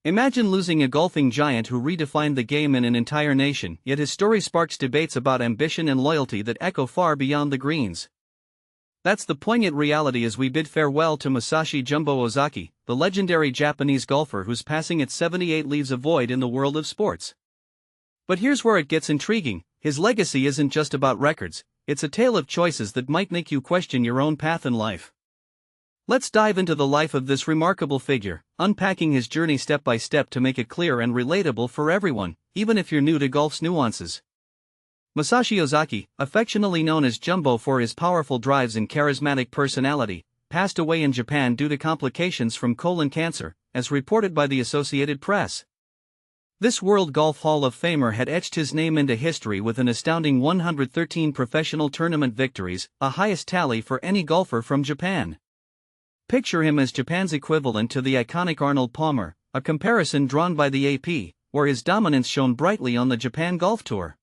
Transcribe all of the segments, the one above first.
Imagine losing a golfing giant who redefined the game in an entire nation, yet his story sparks debates about ambition and loyalty that echo far beyond the greens. That's the poignant reality as we bid farewell to Masashi Jumbo Ozaki, the legendary Japanese golfer whose passing at 78 leaves a void in the world of sports. But here's where it gets intriguing: his legacy isn't just about records, it's a tale of choices that might make you question your own path in life. Let's dive into the life of this remarkable figure, unpacking his journey step by step to make it clear and relatable for everyone, even if you're new to golf's nuances. Masashi Ozaki, affectionately known as Jumbo for his powerful drives and charismatic personality, passed away in Japan due to complications from colon cancer, as reported by the Associated Press. This World Golf Hall of Famer had etched his name into history with an astounding 113 professional tournament victories, a highest tally for any golfer from Japan. Picture him as Japan's equivalent to the iconic Arnold Palmer, a comparison drawn by the AP, where his dominance shone brightly on the Japan Golf Tour.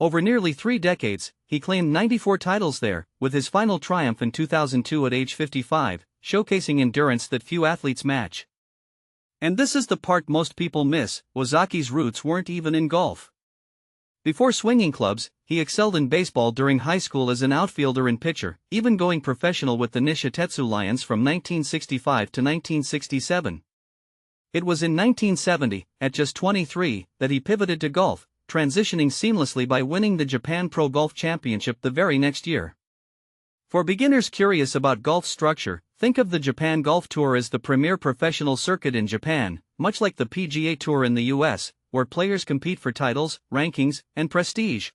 Over nearly 3 decades, he claimed 94 titles there, with his final triumph in 2002 at age 55, showcasing endurance that few athletes match. And this is the part most people miss: Ozaki's roots weren't even in golf. Before swinging clubs, he excelled in baseball during high school as an outfielder and pitcher, even going professional with the Nishitetsu Lions from 1965 to 1967. It was in 1970, at just 23, that he pivoted to golf, transitioning seamlessly by winning the Japan Pro Golf Championship the very next year. For beginners curious about golf structure, think of the Japan Golf Tour as the premier professional circuit in Japan, much like the PGA Tour in the US, where players compete for titles, rankings, and prestige.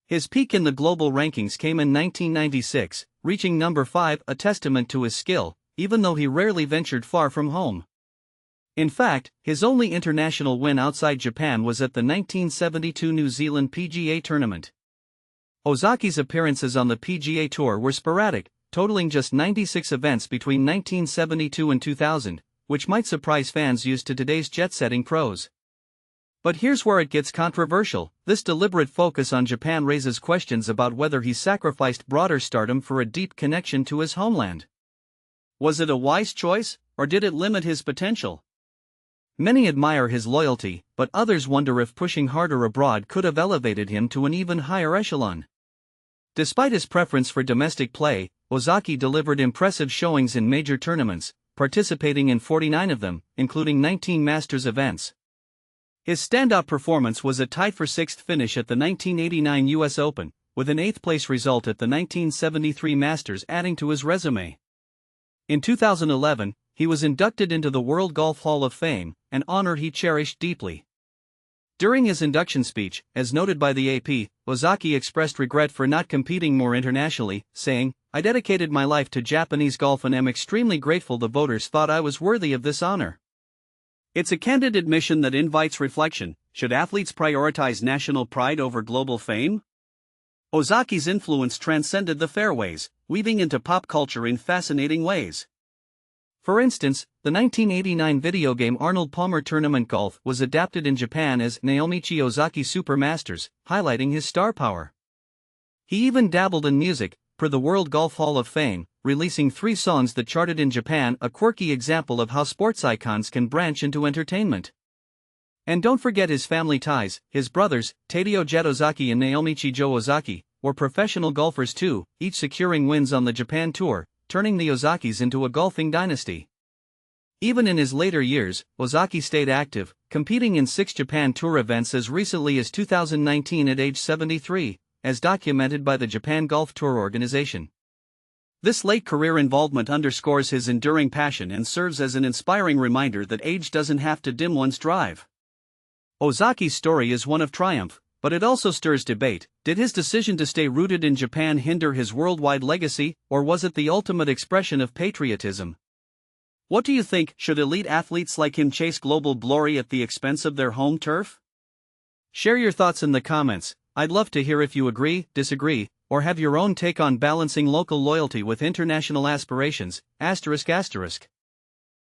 His peak in the global rankings came in 1996, reaching number 5, a testament to his skill, even though he rarely ventured far from home. In fact, his only international win outside Japan was at the 1972 New Zealand PGA Tournament. Ozaki's appearances on the PGA Tour were sporadic, totaling just 96 events between 1972 and 2000, which might surprise fans used to today's jet-setting pros. But here's where it gets controversial: this deliberate focus on Japan raises questions about whether he sacrificed broader stardom for a deep connection to his homeland. Was it a wise choice, or did it limit his potential? Many admire his loyalty, but others wonder if pushing harder abroad could have elevated him to an even higher echelon. Despite his preference for domestic play, Ozaki delivered impressive showings in major tournaments, participating in 49 of them, including 19 Masters events. His standout performance was a tied-for-6th finish at the 1989 US Open, with an 8th-place result at the 1973 Masters adding to his resume. In 2011, he was inducted into the World Golf Hall of Fame, an honor he cherished deeply. During his induction speech, as noted by the AP, Ozaki expressed regret for not competing more internationally, saying, "I dedicated my life to Japanese golf and am extremely grateful the voters thought I was worthy of this honor." It's a candid admission that invites reflection: should athletes prioritize national pride over global fame? Ozaki's influence transcended the fairways, weaving into pop culture in fascinating ways. For instance, the 1989 video game Arnold Palmer Tournament Golf was adapted in Japan as Naomichi Ozaki Super Masters, highlighting his star power. He even dabbled in music, per the World Golf Hall of Fame, releasing 3 songs that charted in Japan, a quirky example of how sports icons can branch into entertainment. And don't forget his family ties: his brothers, Tadeo Jet Ozaki and Naomichi Jo Ozaki, were professional golfers too, each securing wins on the Japan Tour, turning the Ozakis into a golfing dynasty. Even in his later years, Ozaki stayed active, competing in 6 Japan Tour events as recently as 2019 at age 73, as documented by the Japan Golf Tour organization. This late career involvement underscores his enduring passion and serves as an inspiring reminder that age doesn't have to dim one's drive. Ozaki's story is one of triumph, but it also stirs debate. Did his decision to stay rooted in Japan hinder his worldwide legacy, or was it the ultimate expression of patriotism? What do you think? Should elite athletes like him chase global glory at the expense of their home turf? Share your thoughts in the comments. I'd love to hear if you agree, disagree, or have your own take on balancing local loyalty with international aspirations. ****